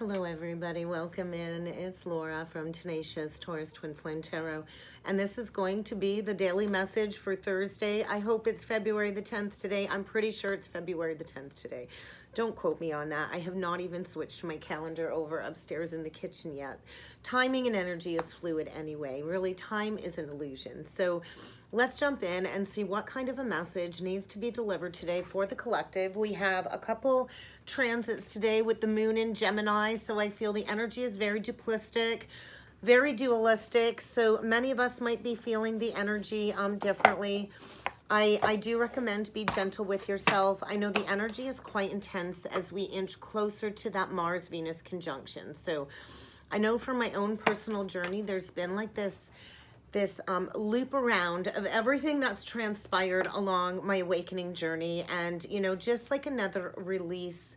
Hello everybody, welcome in. It's Laura from Tenacious Taurus Twin Flame Tarot, and this is going to be the daily message for Thursday. I hope it's February the 10th today. I'm pretty sure it's February the 10th today. Don't quote me on that. I have not even switched my calendar over upstairs in the kitchen yet. Timing and energy is fluid anyway. Really, time is an illusion. So let's jump in and see what kind of a message needs to be delivered today for the collective. We have a couple transits today with the moon in Gemini, so I feel the energy is very duplistic, very dualistic, so many of us might be feeling the energy differently. I do recommend be gentle with yourself. I know the energy is quite intense as we inch closer to that Mars-Venus conjunction. So I know from my own personal journey, there's been like this loop around of everything that's transpired along my awakening journey, and you know, just like another release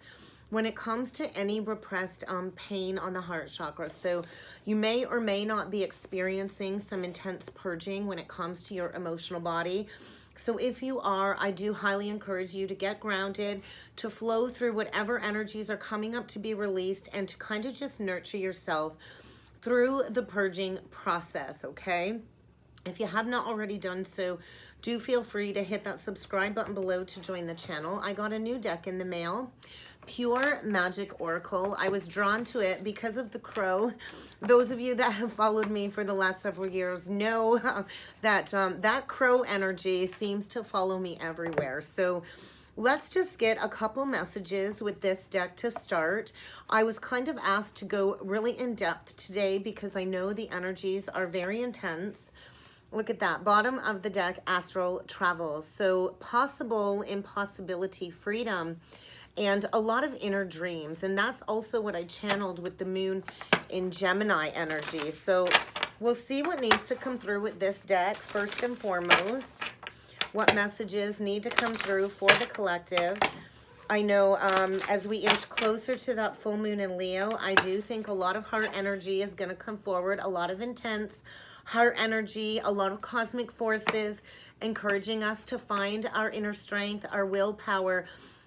when it comes to any repressed pain on the heart chakra. So you may or may not be experiencing some intense purging when it comes to your emotional body. So if you are, I do highly encourage you to get grounded, to flow through whatever energies are coming up to be released, and to kind of just nurture yourself through the purging process, okay? If you have not already done so, do feel free to hit that subscribe button below to join the channel. I got a new deck in the mail, Pure Magic Oracle. I was drawn to it because of the crow. Those of you that have followed me for the last several years know that that crow energy seems to follow me everywhere. So let's just get a couple messages with this deck to start. I was kind of asked to go really in depth today because I know the energies are very intense. Look at that, bottom of the deck, astral travels. So possible, impossibility, freedom, and a lot of inner dreams. And that's also what I channeled with the moon in Gemini energy. So we'll see what needs to come through with this deck. First and foremost, what messages need to come through for the collective. I know as we inch closer to that full moon in Leo, I do think a lot of heart energy is going to come forward, a lot of intense heart energy, a lot of cosmic forces encouraging us to find our inner strength, our willpower,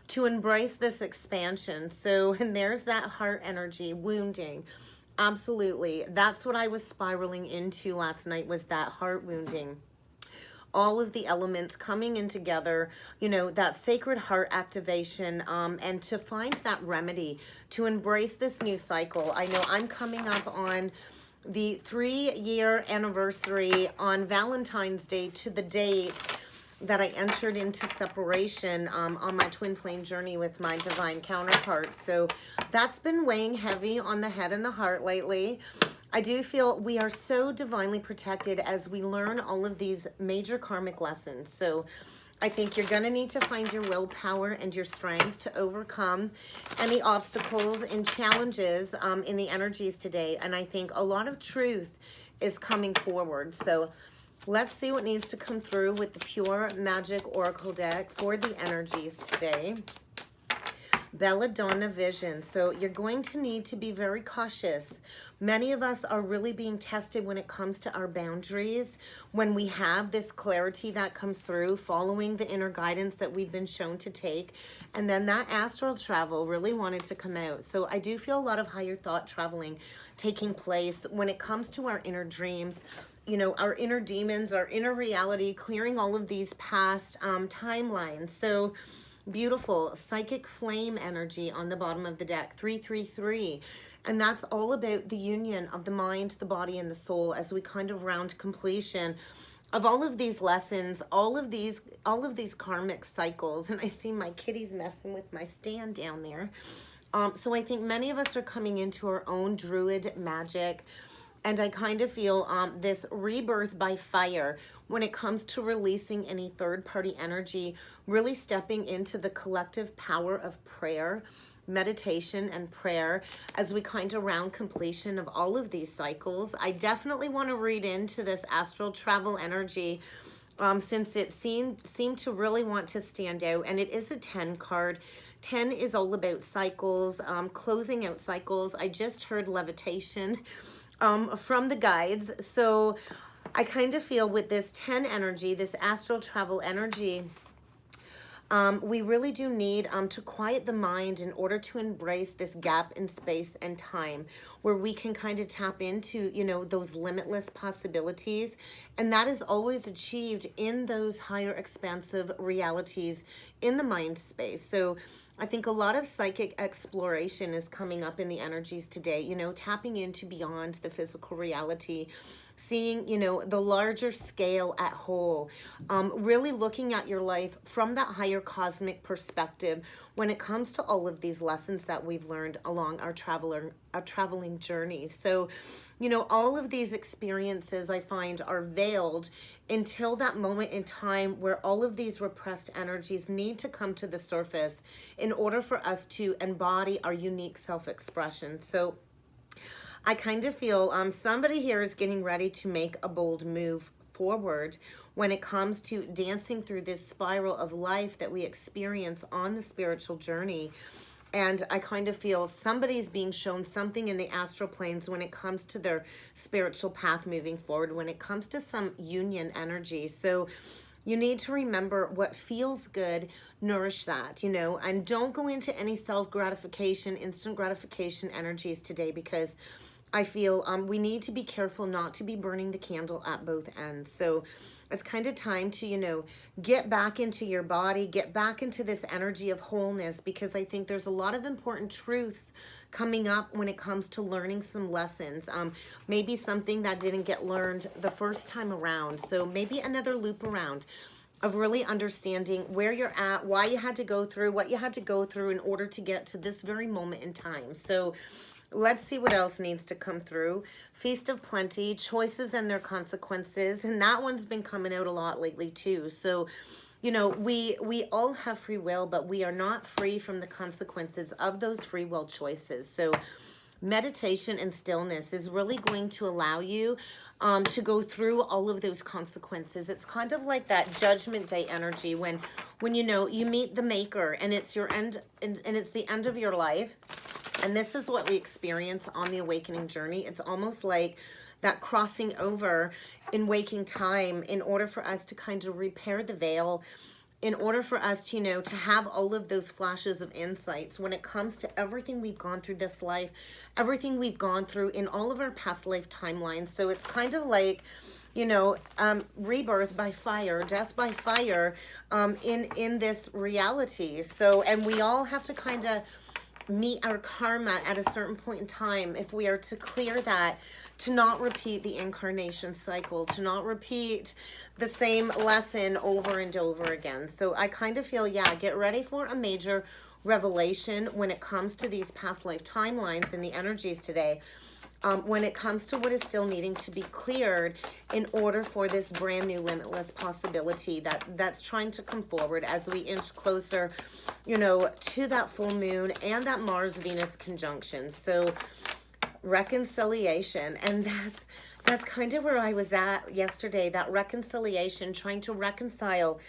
to embrace this expansion. So, and there's that heart energy, wounding. Absolutely. That's what I was spiraling into last night, was that heart wounding. All of the elements coming in together, you know, that sacred heart activation, and to find that remedy, to embrace this new cycle. I know I'm coming up on the 3-year anniversary on Valentine's Day to the date that I entered into separation on my twin flame journey with my divine counterpart. So that's been weighing heavy on the head and the heart lately. I do feel we are so divinely protected as we learn all of these major karmic lessons. So I think you're going to need to find your willpower and your strength to overcome any obstacles and challenges in the energies today. And I think a lot of truth is coming forward. So let's see what needs to come through with the Pure Magic Oracle deck for the energies today. Belladonna Vision. So you're going to need to be very cautious. Many of us are really being tested when it comes to our boundaries, when we have this clarity that comes through following the inner guidance that we've been shown to take. And then that astral travel really wanted to come out. So I do feel a lot of higher thought traveling taking place when it comes to our inner dreams, you know, our inner demons, our inner reality, clearing all of these past timelines. So beautiful psychic flame energy on the bottom of the deck, 333. And that's all about the union of the mind, the body, and the soul as we kind of round completion of all of these lessons, all of these karmic cycles. And I see my kitties messing with my stand down there. So I think many of us are coming into our own druid magic. And I kind of feel this rebirth by fire when it comes to releasing any third-party energy, really stepping into the collective power of prayer, meditation, and prayer as we kind of round completion of all of these cycles. I definitely want to read into this astral travel energy since it seemed to really want to stand out. And it is a 10 card. 10 is all about cycles, closing out cycles. I just heard levitation from the guides. So I kind of feel with this 10 energy, this astral travel energy, We really do need to quiet the mind in order to embrace this gap in space and time where we can kind of tap into, you know, those limitless possibilities. And that is always achieved in those higher expansive realities in the mind space. So I think a lot of psychic exploration is coming up in the energies today, you know, tapping into beyond the physical reality, seeing, you know, the larger scale at whole, really looking at your life from that higher cosmic perspective when it comes to all of these lessons that we've learned along our traveling journeys. So, you know, all of these experiences I find are veiled until that moment in time where all of these repressed energies need to come to the surface in order for us to embody our unique self-expression. So I kind of feel somebody here is getting ready to make a bold move forward when it comes to dancing through this spiral of life that we experience on the spiritual journey. And I kind of feel somebody's being shown something in the astral planes when it comes to their spiritual path moving forward, when it comes to some union energy. So you need to remember what feels good, nourish that, you know, and don't go into any self-gratification, instant gratification energies today, because I feel we need to be careful not to be burning the candle at both ends. So it's kind of time to, you know, get back into your body, get back into this energy of wholeness, because I think there's a lot of important truths coming up when it comes to learning some lessons. Maybe something that didn't get learned the first time around. So maybe another loop around of really understanding where you're at, why you had to go through, what you had to go through in order to get to this very moment in time. So let's see what else needs to come through. Feast of Plenty, choices and their consequences. And that one's been coming out a lot lately too. So, you know, we all have free will, but we are not free from the consequences of those free will choices. So meditation and stillness is really going to allow you to go through all of those consequences. It's kind of like that judgment day energy when you know, you meet the maker and it's your end and it's the end of your life. And this is what we experience on the awakening journey. It's almost like that crossing over in waking time in order for us to kind of repair the veil, in order for us to, you know, to have all of those flashes of insights when it comes to everything we've gone through this life, everything we've gone through in all of our past life timelines. So it's kind of like, you know, rebirth by fire, death by fire in this reality. So, and we all have to kind of meet our karma at a certain point in time if we are to clear that, to not repeat the incarnation cycle, to not repeat the same lesson over and over again. So I kind of feel, yeah, get ready for a major revelation when it comes to these past life timelines and the energies today. When it comes to what is still needing to be cleared in order for this brand new limitless possibility that's trying to come forward as we inch closer, you know, to that full moon and that Mars-Venus conjunction. So reconciliation, and that's kind of where I was at yesterday, that reconciliation, trying to reconcile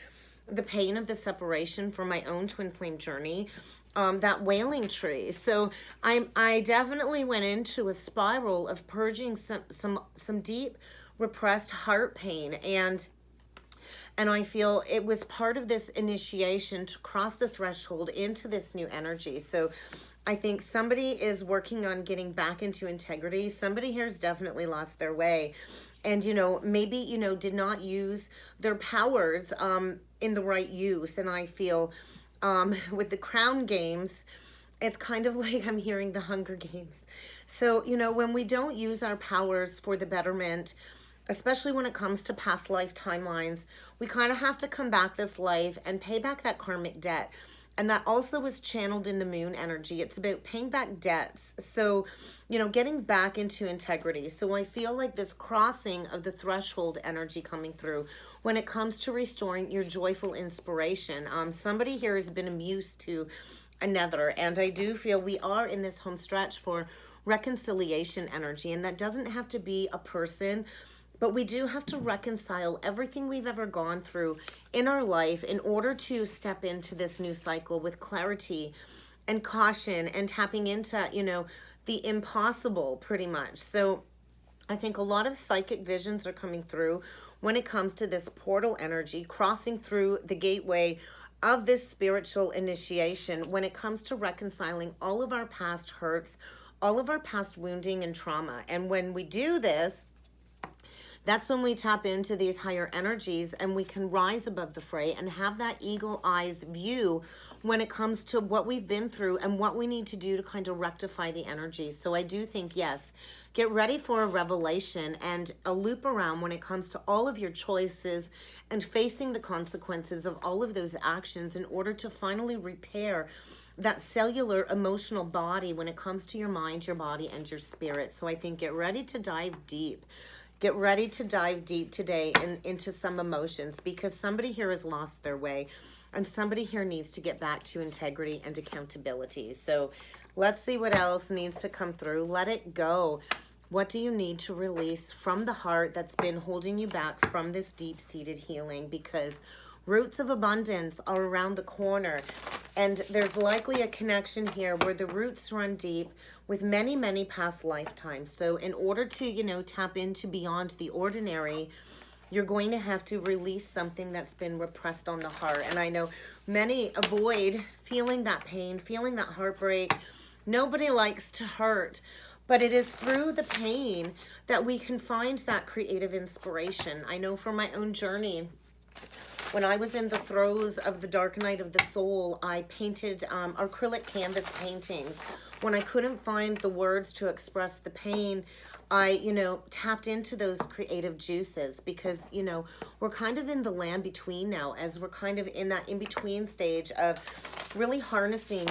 the pain of the separation from my own twin flame journey, that wailing tree. So I definitely went into a spiral of purging some deep repressed heart pain, and I feel it was part of this initiation to cross the threshold into this new energy. So I think somebody is working on getting back into integrity. Somebody here has definitely lost their way, and, you know, maybe, you know, did not use their powers in the right use. And I feel with the crown games, it's kind of like I'm hearing the Hunger Games. So, you know, when we don't use our powers for the betterment, especially when it comes to past life timelines, we kind of have to come back this life and pay back that karmic debt. And that also was channeled in the moon energy. It's about paying back debts. So, you know, getting back into integrity. So I feel like this crossing of the threshold energy coming through when it comes to restoring your joyful inspiration. Somebody here has been amused to another. And I do feel we are in this home stretch for reconciliation energy. And that doesn't have to be a person, but we do have to reconcile everything we've ever gone through in our life in order to step into this new cycle with clarity and caution and tapping into, you know, the impossible pretty much. So I think a lot of psychic visions are coming through when it comes to this portal energy, crossing through the gateway of this spiritual initiation when it comes to reconciling all of our past hurts, all of our past wounding and trauma. And when we do this, that's when we tap into these higher energies and we can rise above the fray and have that eagle eyes view when it comes to what we've been through and what we need to do to kind of rectify the energies. So I do think, yes, get ready for a revelation and a loop around when it comes to all of your choices and facing the consequences of all of those actions in order to finally repair that cellular emotional body when it comes to your mind, your body, and your spirit. So I think get ready to dive deep. Get ready to dive deep today into some emotions, because somebody here has lost their way and somebody here needs to get back to integrity and accountability. So let's see what else needs to come through. Let it go. What do you need to release from the heart that's been holding you back from this deep-seated healing? Because roots of abundance are around the corner, and there's likely a connection here where the roots run deep with many, many past lifetimes. So in order to, tap into beyond the ordinary, you're going to have to release something that's been repressed on the heart. And I know many avoid feeling that pain, feeling that heartbreak. Nobody likes to hurt, but it is through the pain that we can find that creative inspiration. I know from my own journey, when I was in the throes of the dark night of the soul, I painted acrylic canvas paintings. When I couldn't find the words to express the pain, I, tapped into those creative juices, because, we're kind of in the land between now, as we're kind of in that in-between stage of really harnessing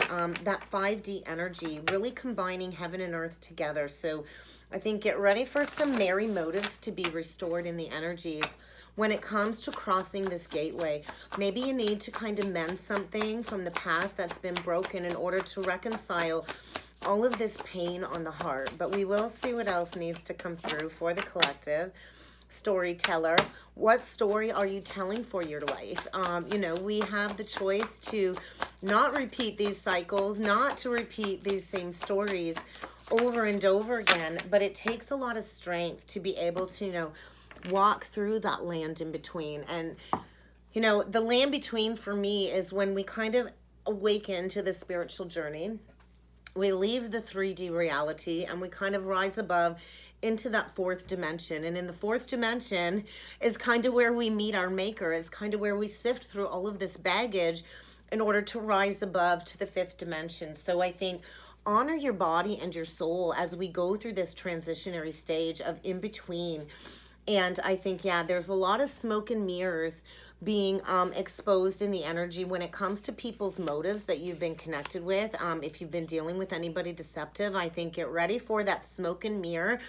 that 5D energy, really combining heaven and earth together. So I think get ready for some merry motives to be restored in the energies. When it comes to crossing this gateway, maybe you need to kind of mend something from the past that's been broken in order to reconcile all of this pain on the heart. But we will see what else needs to come through for the collective. Storyteller, what story are you telling for your life? We have the choice to not repeat these cycles, not to repeat these same stories over and over again, but it takes a lot of strength to be able to, walk through that land in between. And the land between for me is when we kind of awaken to the spiritual journey, we leave the 3D reality and we kind of rise above into that fourth dimension. And in the fourth dimension is kind of where we meet our maker. It's kind of where we sift through all of this baggage in order to rise above to the fifth dimension. So I think honor your body and your soul as we go through this transitionary stage of in between. And I think, there's a lot of smoke and mirrors being exposed in the energy when it comes to people's motives that you've been connected with. If you've been dealing with anybody deceptive, I think get ready for that smoke and mirror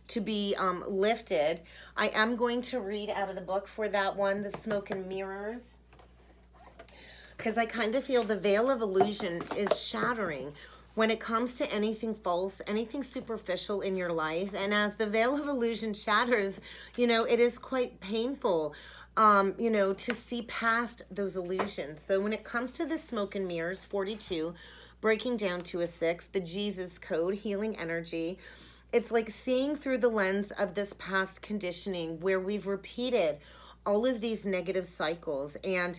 to be lifted. I am going to read out of the book for that one, the smoke and mirrors, because I kind of feel the veil of illusion is shattering when it comes to anything false, anything superficial in your life. And as the veil of illusion shatters, it is quite painful, to see past those illusions. So when it comes to the smoke and mirrors, 42, breaking down to a 6, the Jesus code, healing energy, it's like seeing through the lens of this past conditioning where we've repeated all of these negative cycles. And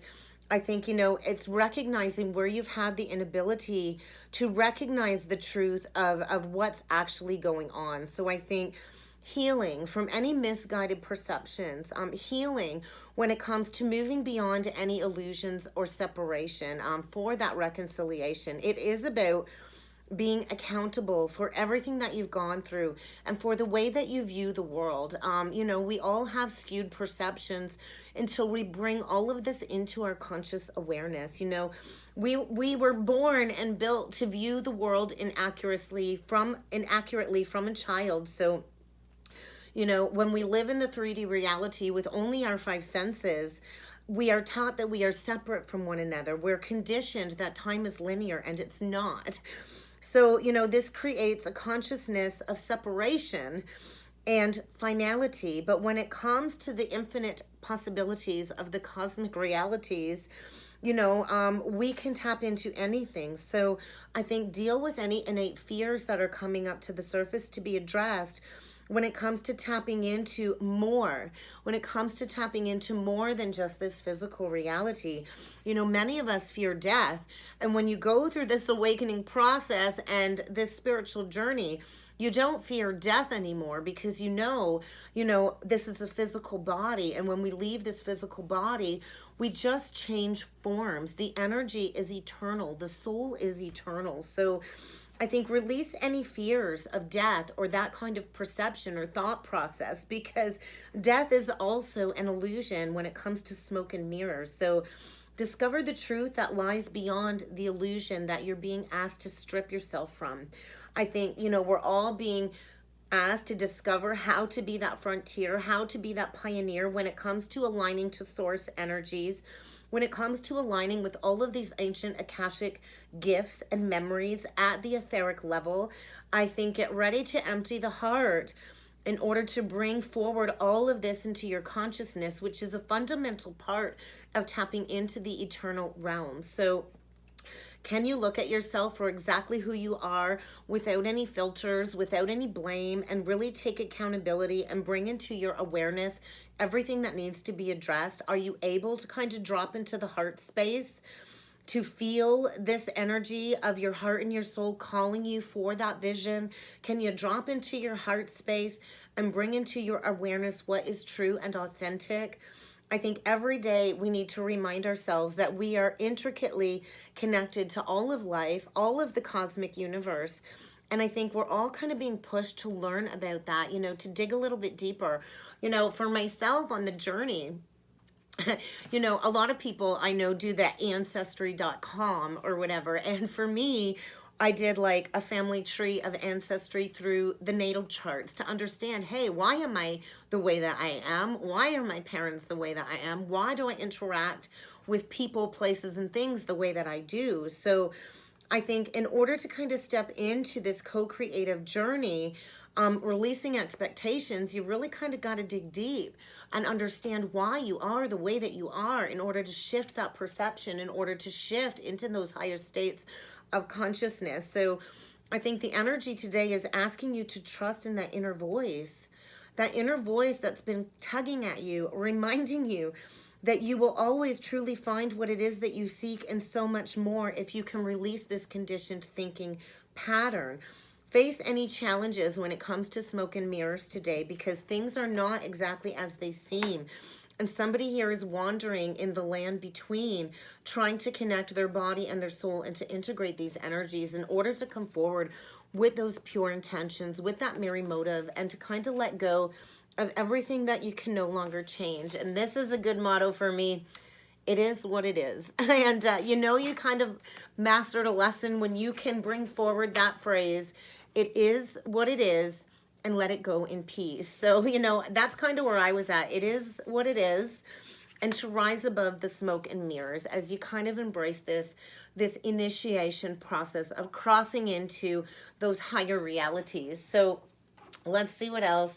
I think, it's recognizing where you've had the inability to recognize the truth of what's actually going on. So I think healing from any misguided perceptions, healing when it comes to moving beyond any illusions or separation, for that reconciliation. It is about being accountable for everything that you've gone through and for the way that you view the world. We all have skewed perceptions until we bring all of this into our conscious awareness. We were born and built to view the world inaccurately from a child. So, when we live in the 3D reality with only our 5 senses, we are taught that we are separate from one another. We're conditioned that time is linear, and it's not. So, this creates a consciousness of separation and finality. But when it comes to the infinite possibilities of the cosmic realities, we can tap into anything. So I think deal with any innate fears that are coming up to the surface to be addressed when it comes to tapping into more, when it comes to tapping into more than just this physical reality. You know, many of us fear death. And when you go through this awakening process and this spiritual journey, you don't fear death anymore because you know, this is a physical body. And when we leave this physical body, we just change forms. The energy is eternal. The soul is eternal. So I think release any fears of death or that kind of perception or thought process, because death is also an illusion when it comes to smoke and mirrors. So discover the truth that lies beyond the illusion that you're being asked to strip yourself from. I think, we're all being asked to discover how to be that frontier, how to be that pioneer when it comes to aligning to source energies, when it comes to aligning with all of these ancient Akashic gifts and memories at the etheric level. I think get ready to empty the heart in order to bring forward all of this into your consciousness, which is a fundamental part of tapping into the eternal realm. So can you look at yourself for exactly who you are without any filters, without any blame, and really take accountability and bring into your awareness everything that needs to be addressed? Are you able to kind of drop into the heart space to feel this energy of your heart and your soul calling you for that vision? Can you drop into your heart space and bring into your awareness what is true and authentic? I think every day we need to remind ourselves that we are intricately connected to all of life, all of the cosmic universe. And I think we're all kind of being pushed to learn about that, to dig a little bit deeper. For myself on the journey, a lot of people I know do that ancestry.com or whatever. And for me, I did like a family tree of ancestry through the natal charts to understand, hey, why am I the way that I am? Why are my parents the way that I am? Why do I interact with people, places, and things the way that I do? So I think in order to kind of step into this co-creative journey, releasing expectations, you really kind of got to dig deep and understand why you are the way that you are in order to shift that perception, in order to shift into those higher states of consciousness. So I think the energy today is asking you to trust in that inner voice that's been tugging at you, reminding you that you will always truly find what it is that you seek and so much more if you can release this conditioned thinking pattern. Face any challenges when it comes to smoke and mirrors today, because things are not exactly as they seem. And somebody here is wandering in the land between, trying to connect their body and their soul and to integrate these energies in order to come forward with those pure intentions, with that merry motive, and to kind of let go of everything that you can no longer change. And this is a good motto for me. It is what it is. And you kind of mastered a lesson when you can bring forward that phrase, it is what it is, and let it go in peace. So, that's kind of where I was at. It is what it is. And to rise above the smoke and mirrors as you kind of embrace this initiation process of crossing into those higher realities. So let's see what else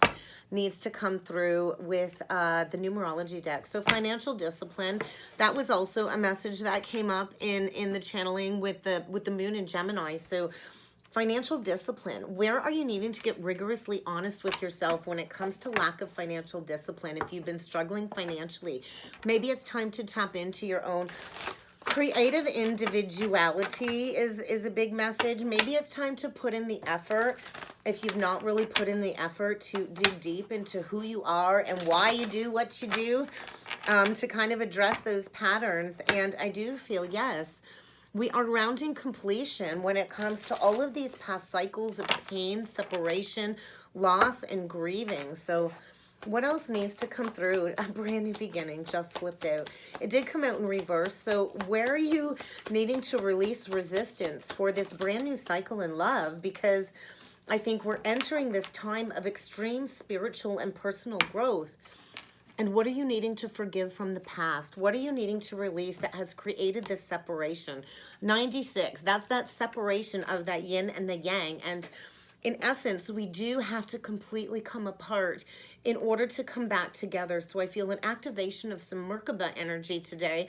needs to come through with the numerology deck. So financial discipline, that was also a message that came up in the channeling with the moon in Gemini. So financial discipline, where are you needing to get rigorously honest with yourself when it comes to lack of financial discipline? If you've been struggling financially, maybe it's time to tap into your own creative individuality is a big message. Maybe it's time to put in the effort, if you've not really put in the effort, to dig deep into who you are and why you do what you do, to kind of address those patterns. And I do feel, yes, we are rounding completion when it comes to all of these past cycles of pain, separation, loss, and grieving. So what else needs to come through? A brand new beginning just flipped out. It did come out in reverse. So where are you needing to release resistance for this brand new cycle in love? Because I think we're entering this time of extreme spiritual and personal growth. And what are you needing to forgive from the past? What are you needing to release that has created this separation? 96, that's that separation of that yin and the yang. And in essence, we do have to completely come apart in order to come back together. So I feel an activation of some Merkaba energy today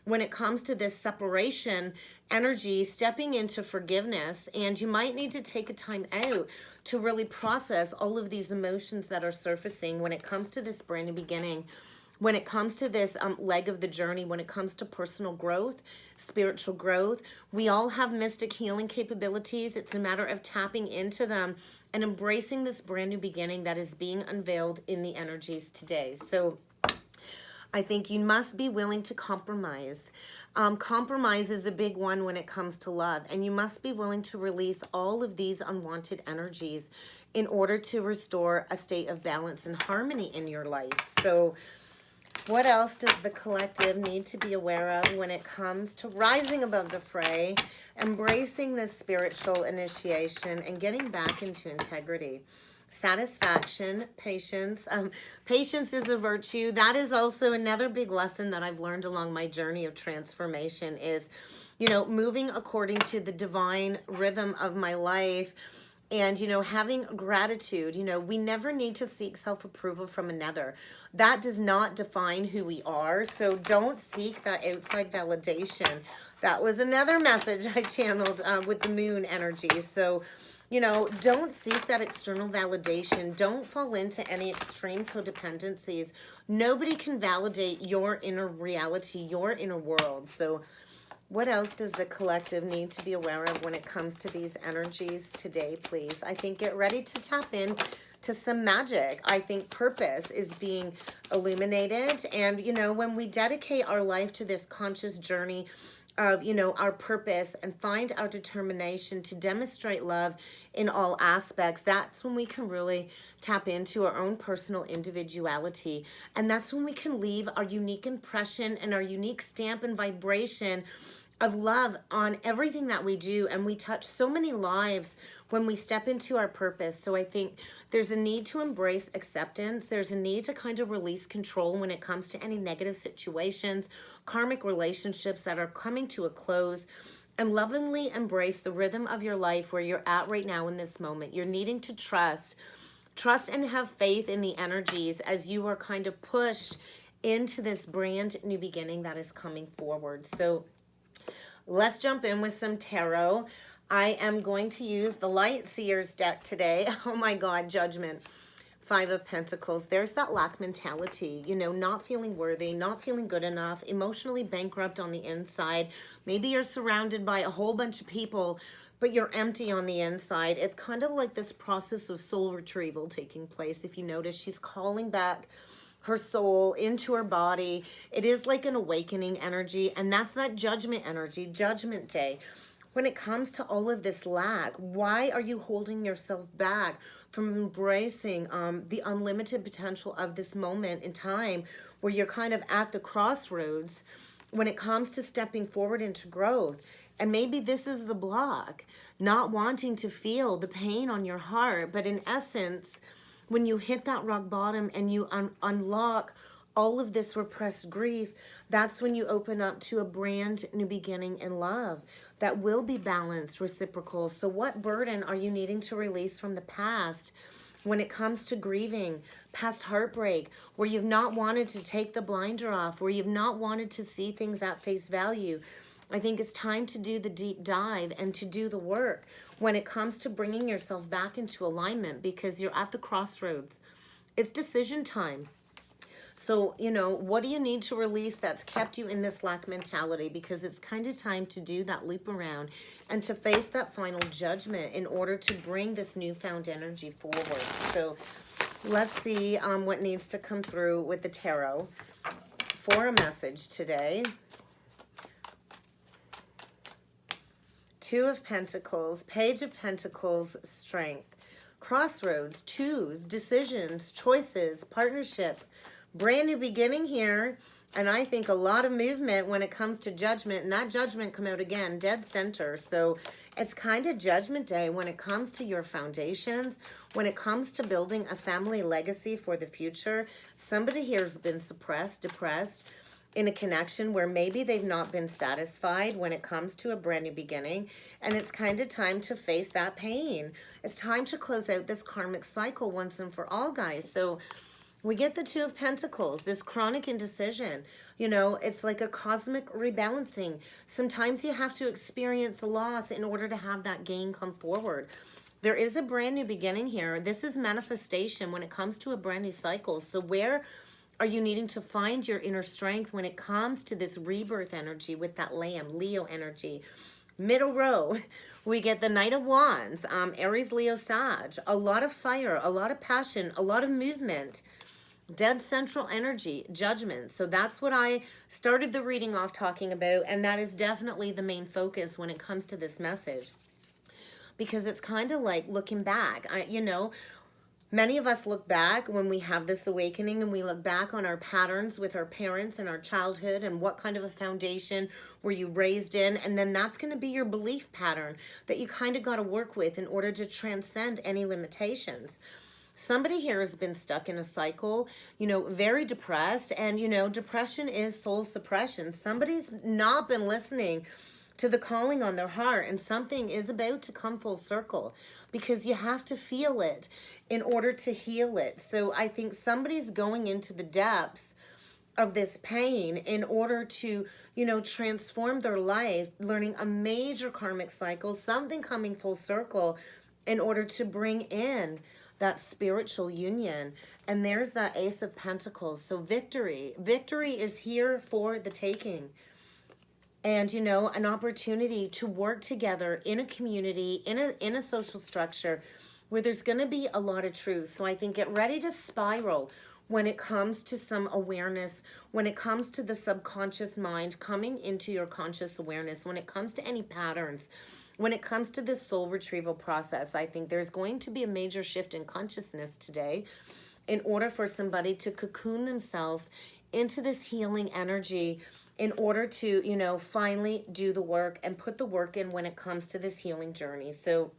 when it comes to this separation energy stepping into forgiveness, and you might need to take a time out to really process all of these emotions that are surfacing when it comes to this brand new beginning, when it comes to this leg of the journey, when it comes to personal growth, spiritual growth. We all have mystic healing capabilities. It's a matter of tapping into them and embracing this brand new beginning that is being unveiled in the energies today. So I think you must be willing to compromise. Compromise is a big one when it comes to love, and you must be willing to release all of these unwanted energies in order to restore a state of balance and harmony in your life. So what else does the collective need to be aware of when it comes to rising above the fray, embracing this spiritual initiation, and getting back into integrity? Satisfaction, patience. Patience is a virtue. That is also another big lesson that I've learned along my journey of transformation is, you know, moving according to the divine rhythm of my life. And, you know, having gratitude. You know, we never need to seek self-approval from another. That does not define who we are. So don't seek that outside validation. That was another message I channeled with the moon energy. So, you know, don't seek that external validation. Don't fall into any extreme codependencies. Nobody can validate your inner reality, your inner world. So what else does the collective need to be aware of when it comes to these energies today, please? I think get ready to tap in to some magic. I think purpose is being illuminated. And, you know, when we dedicate our life to this conscious journey of, you know, our purpose and find our determination to demonstrate love in all aspects, that's when we can really tap into our own personal individuality. And that's when we can leave our unique impression and our unique stamp and vibration of love on everything that we do. And we touch so many lives when we step into our purpose. So I think there's a need to embrace acceptance. There's a need to kind of release control when it comes to any negative situations, karmic relationships that are coming to a close, and lovingly embrace the rhythm of your life where you're at right now in this moment. You're needing to trust and have faith in the energies as you are kind of pushed into this brand new beginning that is coming forward. So let's jump in with some tarot. I am going to use the Light Seers deck today. Oh my God, Judgment. 5 of Pentacles. There's that lack mentality, you know, not feeling worthy, not feeling good enough, emotionally bankrupt on the inside. Maybe you're surrounded by a whole bunch of people, but you're empty on the inside. It's kind of like this process of soul retrieval taking place. If you notice, she's calling back her soul into her body. It is like an awakening energy, and that's that judgment energy, Judgment Day. When it comes to all of this lack, why are you holding yourself back from embracing the unlimited potential of this moment in time where you're kind of at the crossroads when it comes to stepping forward into growth? And maybe this is the block, not wanting to feel the pain on your heart. But in essence, when you hit that rock bottom and you unlock all of this repressed grief, that's when you open up to a brand new beginning in love that will be balanced, reciprocal. So what burden are you needing to release from the past when it comes to grieving, past heartbreak, where you've not wanted to take the blinder off, where you've not wanted to see things at face value? I think it's time to do the deep dive and to do the work when it comes to bringing yourself back into alignment, because you're at the crossroads. It's decision time. So, you know, what do you need to release that's kept you in this lack mentality? Because it's kind of time to do that loop around and to face that final judgment in order to bring this newfound energy forward. So let's see what needs to come through with the tarot for a message today. 2 of Pentacles, Page of Pentacles, Strength. Crossroads, twos, decisions, choices, partnerships. Brand new beginning here, and I think a lot of movement when it comes to judgment, and that judgment come out again, dead center. So it's kind of Judgment Day when it comes to your foundations, when it comes to building a family legacy for the future. Somebody here has been suppressed, depressed in a connection where maybe they've not been satisfied when it comes to a brand new beginning, and it's kind of time to face that pain. It's time to close out this karmic cycle once and for all, guys. So We get the Two of Pentacles, this chronic indecision. You know, it's like a cosmic rebalancing. Sometimes you have to experience loss in order to have that gain come forward. There is a brand new beginning here. This is manifestation when it comes to a brand new cycle. So where are you needing to find your inner strength when it comes to this rebirth energy with that Lamb, Leo energy? Middle row, we get the Knight of Wands, Aries, Leo, Sag. A lot of fire, a lot of passion, a lot of movement. Dead central energy, judgment. So that's what I started the reading off talking about, and that is definitely the main focus when it comes to this message. Because it's kind of like looking back. You know, many of us look back when we have this awakening, and we look back on our patterns with our parents and our childhood and what kind of a foundation were you raised in, and then that's going to be your belief pattern that you kind of got to work with in order to transcend any limitations. Somebody here has been stuck in a cycle, you know, very depressed, and, you know, depression is soul suppression. Somebody's not been listening to the calling on their heart, and something is about to come full circle because you have to feel it in order to heal it. So I think somebody's going into the depths of this pain in order to, you know, transform their life, learning a major karmic cycle, something coming full circle in order to bring in that spiritual union. And there's that Ace of Pentacles. So victory is here for the taking. And, you know, an opportunity to work together in a community, in a social structure where there's going to be a lot of truth. So I think get ready to spiral when it comes to some awareness, when it comes to the subconscious mind coming into your conscious awareness, when it comes to any patterns, when it comes to this soul retrieval process. I think there's going to be a major shift in consciousness today in order for somebody to cocoon themselves into this healing energy in order to, you know, finally do the work and put the work in when it comes to this healing journey. So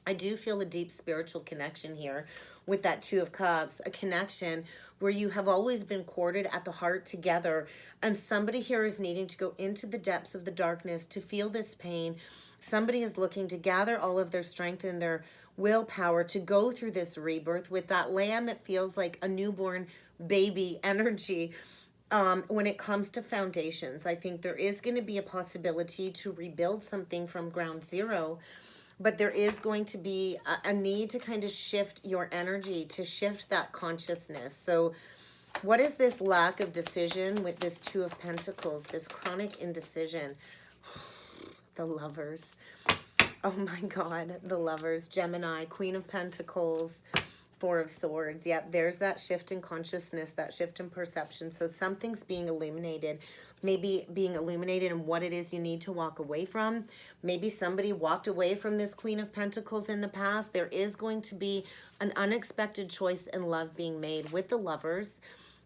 I do feel a deep spiritual connection here with that Two of Cups, a connection where you have always been corded at the heart together, and somebody here is needing to go into the depths of the darkness to feel this pain. Somebody is looking to gather all of their strength and their willpower to go through this rebirth. With that Lamb, it feels like a newborn baby energy. When it comes to foundations, I think there is going to be a possibility to rebuild something from ground zero, but there is going to be a need to kind of shift your energy, to shift that consciousness. So what is this lack of decision with this Two of Pentacles, this chronic indecision? The Lovers. Oh my God, the Lovers. Gemini, Queen of Pentacles, Four of Swords. Yep, there's that shift in consciousness, that shift in perception. So something's being illuminated. Maybe being illuminated in what it is you need to walk away from. Maybe somebody walked away from this Queen of Pentacles in the past. There is going to be an unexpected choice in love being made with the Lovers.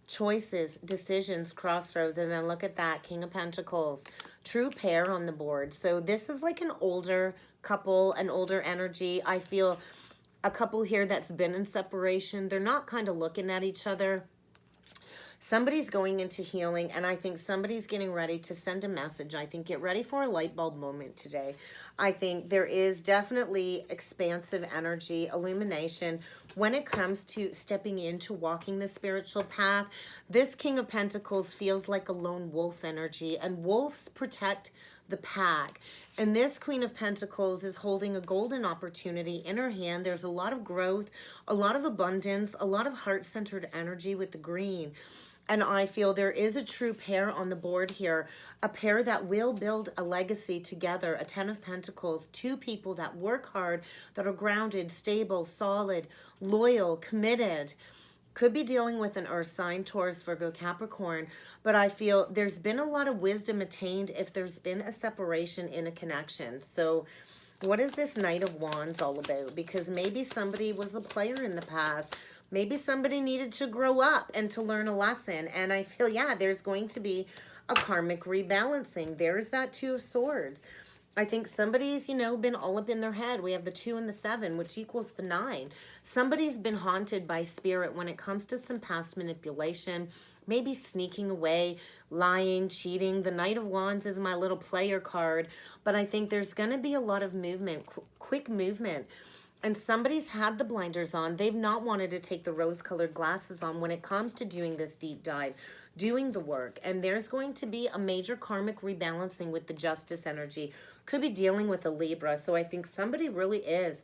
Choices, decisions, crossroads. And then look at that, King of Pentacles. True pair on the board. So this is like an older couple, an older energy. I feel a couple here that's been in separation. They're not kind of looking at each other. Somebody's going into healing, and I think somebody's getting ready to send a message. I think get ready for a light bulb moment today. I think there is definitely expansive energy, illumination when it comes to stepping into walking the spiritual path. This King of Pentacles feels like a lone wolf energy, and wolves protect the pack. And this Queen of Pentacles is holding a golden opportunity in her hand. There's a lot of growth, a lot of abundance, a lot of heart-centered energy with the green. And I feel there is a true pair on the board here, a pair that will build a legacy together, a Ten of Pentacles, two people that work hard, that are grounded, stable, solid, loyal, committed. Could be dealing with an earth sign, Taurus, Virgo, Capricorn, but I feel there's been a lot of wisdom attained if there's been a separation in a connection. So what is this Knight of Wands all about? Because maybe somebody was a player in the past. Maybe somebody needed to grow up and to learn a lesson. And I feel, yeah, there's going to be a karmic rebalancing. There's that Two of Swords. I think somebody's, you know, been all up in their head. We have the 2 and the 7, which equals the 9. Somebody's been haunted by spirit when it comes to some past manipulation, maybe sneaking away, lying, cheating. The Knight of Wands is my little player card, but I think there's going to be a lot of movement, quick movement And somebody's had the blinders on. They've not wanted to take the rose-colored glasses on when it comes to doing this deep dive, doing the work. And there's going to be a major karmic rebalancing with the justice energy. Could be dealing with a Libra. So I think somebody really is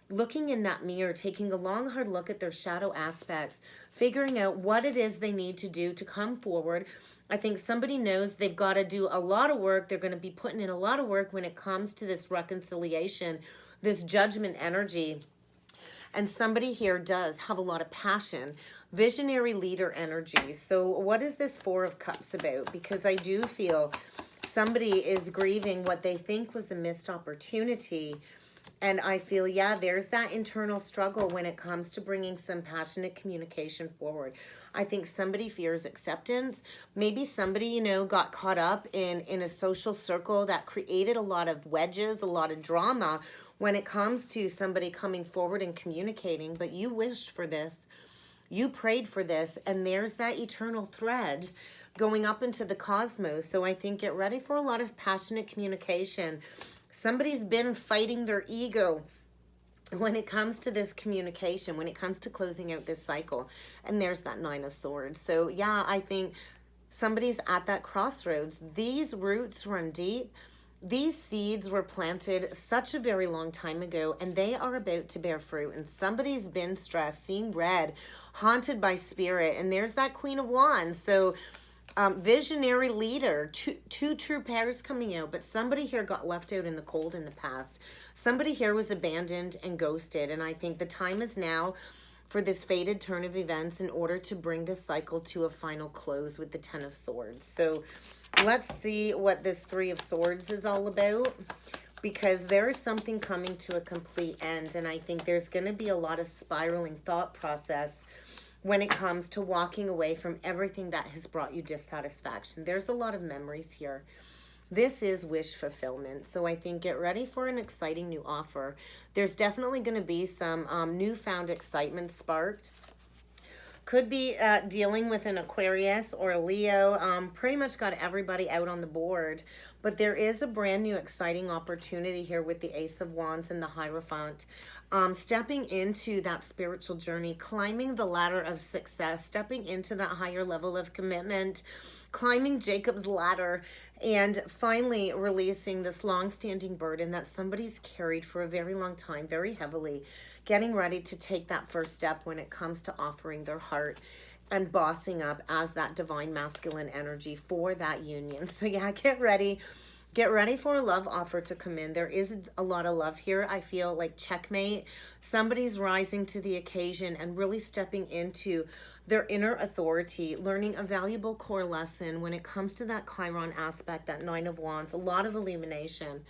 looking in that mirror, taking a long, hard look at their shadow aspects, figuring out what it is they need to do to come forward. I think somebody knows they've got to do a lot of work. They're going to be putting in a lot of work when it comes to this reconciliation, this judgment energy. And somebody here does have a lot of passion, visionary leader energy. So what is this Four of Cups about? Because I do feel somebody is grieving what they think was a missed opportunity. And I feel, yeah, there's that internal struggle when it comes to bringing some passionate communication forward. I think somebody fears acceptance. Maybe somebody, you know, got caught up in a social circle that created a lot of wedges, a lot of drama when it comes to somebody coming forward and communicating. But you wished for this. You prayed for this. And there's that eternal thread going up into the cosmos. So I think get ready for a lot of passionate communication. Somebody's been fighting their ego when it comes to this communication, when it comes to closing out this cycle. And there's that Nine of Swords. So yeah, I think somebody's at that crossroads. These roots run deep. These seeds were planted such a very long time ago, and they are about to bear fruit. And somebody's been stressed, seeing red, haunted by spirit. And there's that Queen of Wands. So visionary leader, two true pairs coming out, but somebody here got left out in the cold in the past. Somebody here was abandoned and ghosted, and I think the time is now for this fated turn of events in order to bring this cycle to a final close with the Ten of Swords. So let's see what this Three of Swords is all about, because there is something coming to a complete end, and I think there's going to be a lot of spiraling thought process when it comes to walking away from everything that has brought you dissatisfaction. There's a lot of memories here. This is wish fulfillment. So I think get ready for an exciting new offer. There's definitely going to be some newfound excitement sparked. Could be dealing with an Aquarius or a Leo. Pretty much got everybody out on the board. But there is a brand new exciting opportunity here with the Ace of Wands and the Hierophant. Stepping into that spiritual journey, climbing the ladder of success, stepping into that higher level of commitment, climbing Jacob's ladder, and finally releasing this long-standing burden that somebody's carried for a very long time, very heavily, getting ready to take that first step when it comes to offering their heart and bossing up as that divine masculine energy for that union. So yeah, get ready. Get ready for a love offer to come in. There is a lot of love here. I feel like checkmate. Somebody's rising to the occasion and really stepping into their inner authority, learning a valuable core lesson when it comes to that Chiron aspect, that Nine of Wands, a lot of illumination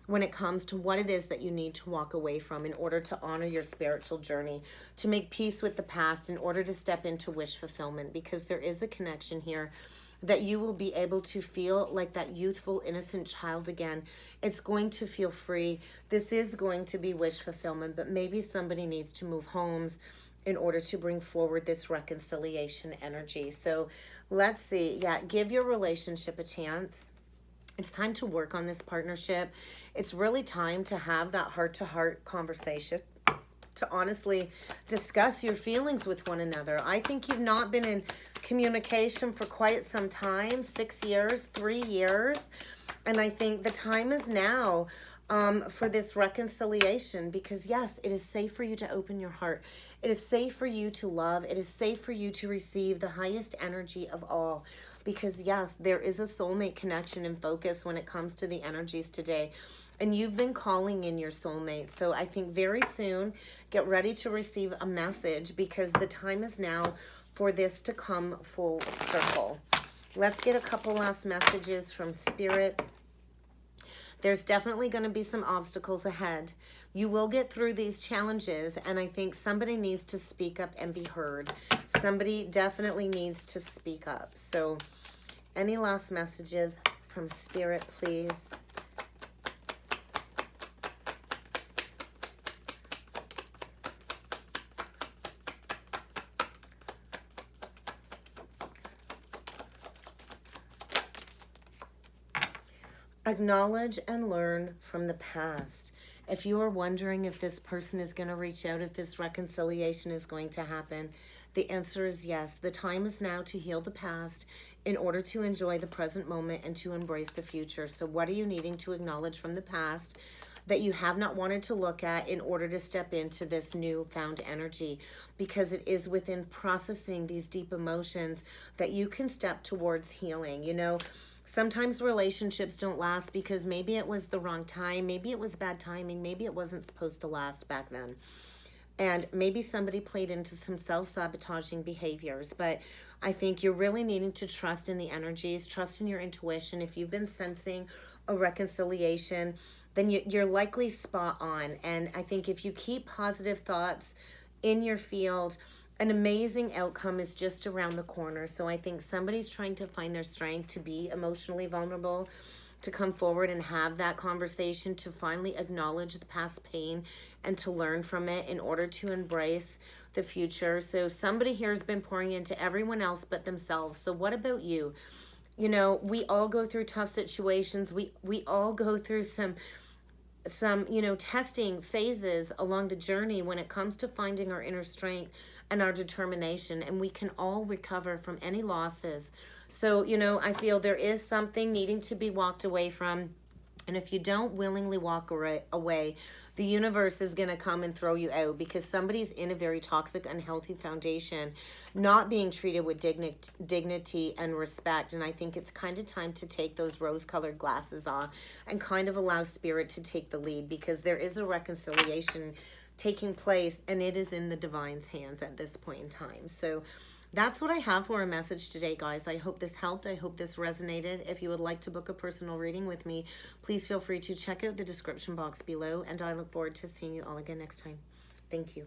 when it comes to what it is that you need to walk away from in order to honor your spiritual journey, to make peace with the past in order to step into wish fulfillment, because there is a connection here that you will be able to feel like that youthful, innocent child again. It's going to feel free. This is going to be wish fulfillment, but maybe somebody needs to move homes in order to bring forward this reconciliation energy. So let's see. Yeah, give your relationship a chance. It's time to work on this partnership. It's really time to have that heart-to-heart conversation, to honestly discuss your feelings with one another. I think you've not been in communication for quite some time, 6 years, 3 years. And I think the time is now for this reconciliation, because yes, it is safe for you to open your heart. It is safe for you to love. It is safe for you to receive the highest energy of all. Because yes, there is a soulmate connection and focus when it comes to the energies today. And you've been calling in your soulmate. So I think very soon, get ready to receive a message, because the time is now for this to come full circle. Let's get a couple last messages from Spirit. There's definitely going to be some obstacles ahead. You will get through these challenges, and I think somebody needs to speak up and be heard. Somebody definitely needs to speak up. So any last messages from Spirit, please? Acknowledge and learn from the past. If you are wondering if this person is going to reach out, if this reconciliation is going to happen, the answer is yes. The time is now to heal the past in order to enjoy the present moment and to embrace the future. So what are you needing to acknowledge from the past that you have not wanted to look at in order to step into this newfound energy? Because it is within processing these deep emotions that you can step towards healing. You know, sometimes relationships don't last because maybe it was the wrong time, maybe it was bad timing, maybe it wasn't supposed to last back then. And maybe somebody played into some self-sabotaging behaviors. But I think you're really needing to trust in the energies, trust in your intuition. If you've been sensing a reconciliation, then you're likely spot on. And I think if you keep positive thoughts in your field, an amazing outcome is just around the corner. So I think somebody's trying to find their strength to be emotionally vulnerable, to come forward and have that conversation, to finally acknowledge the past pain and to learn from it in order to embrace the future. So somebody here has been pouring into everyone else but themselves. So what about you? You know, we all go through tough situations. We all go through some testing phases along the journey when it comes to finding our inner strength and our determination, and we can all recover from any losses. So, I feel there is something needing to be walked away from, and if you don't willingly walk away, the universe is going to come and throw you out because somebody's in a very toxic, unhealthy foundation, not being treated with dignity and respect. And I think it's kind of time to take those rose-colored glasses off and kind of allow spirit to take the lead, because there is a reconciliation taking place and it is in the divine's hands at this point in time. So that's what I have for a message today, guys. I hope this helped. I hope this resonated. If you would like to book a personal reading with me, please feel free to check out the description box below, and I look forward to seeing you all again next time. Thank you.